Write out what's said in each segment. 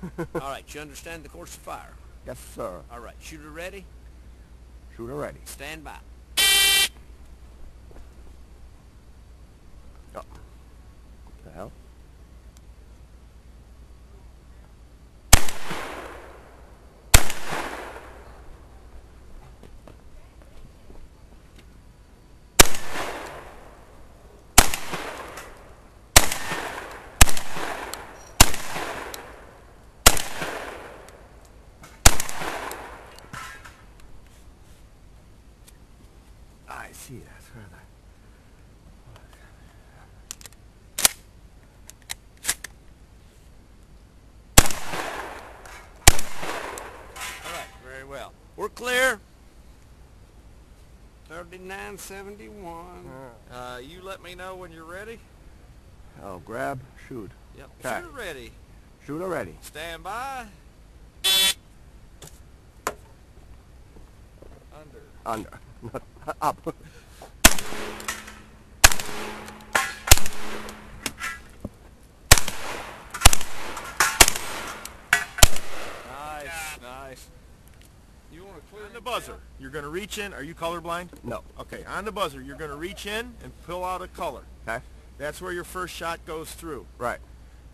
All right, you understand the course of fire? Yes, sir. All right, shooter ready? Shooter ready. Stand by. Oh. What the hell? I see that. Where are they? All right, very well. We're clear. 3971. You let me know when you're ready. Oh, grab, shoot. Yep. Okay. Shooter ready. Shooter ready. Stand by. Under. Under. Not up. Nice. You want to clear On the buzzer, you're going to reach in. Are you colorblind? No. Okay, on the buzzer, you're going to reach in and pull out a color. Okay. That's where your first shot goes through. Right.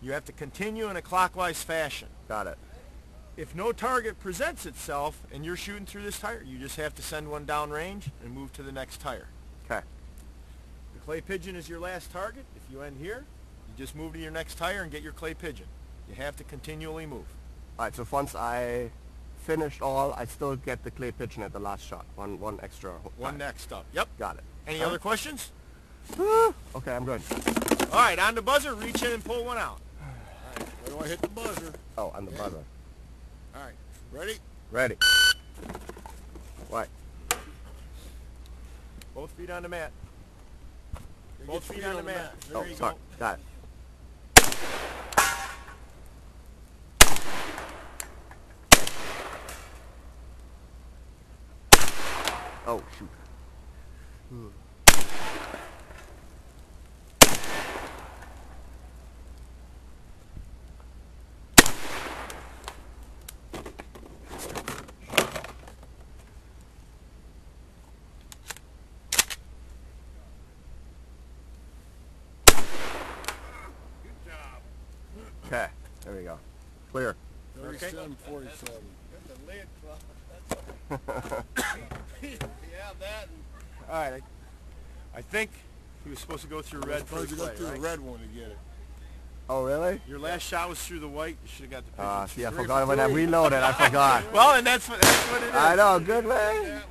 You have to continue in a clockwise fashion. Got it. If no target presents itself and you're shooting through this tire, you just have to send one down range and move to the next tire. Okay. The clay pigeon is your last target. If you end here, you just move to your next tire and get your clay pigeon. You have to continually move. Alright, so once I finished all, I still get the clay pigeon at the last shot. One extra. One next up. Yep. Got it. Any other questions? Okay, I'm good. All right, on the buzzer, reach in and pull one out. All right, where do I hit the buzzer? Oh, on the buzzer. All right, ready? Ready. Right. Both feet on the mat. Both feet on the mat. There Oh, you sorry. go. Got it. Oh, shoot. Okay, there we go. Clear. 3747. Got the lid clogged. Yeah, that. All right, I think he was supposed to go through red Supposed first to go through right? the red one to get it. Oh, really? Your last shot was through the white. You should have got the pigeon. See, I Three forgot for when I three. reloaded. I forgot. Well, and that's what it is. I know, good man.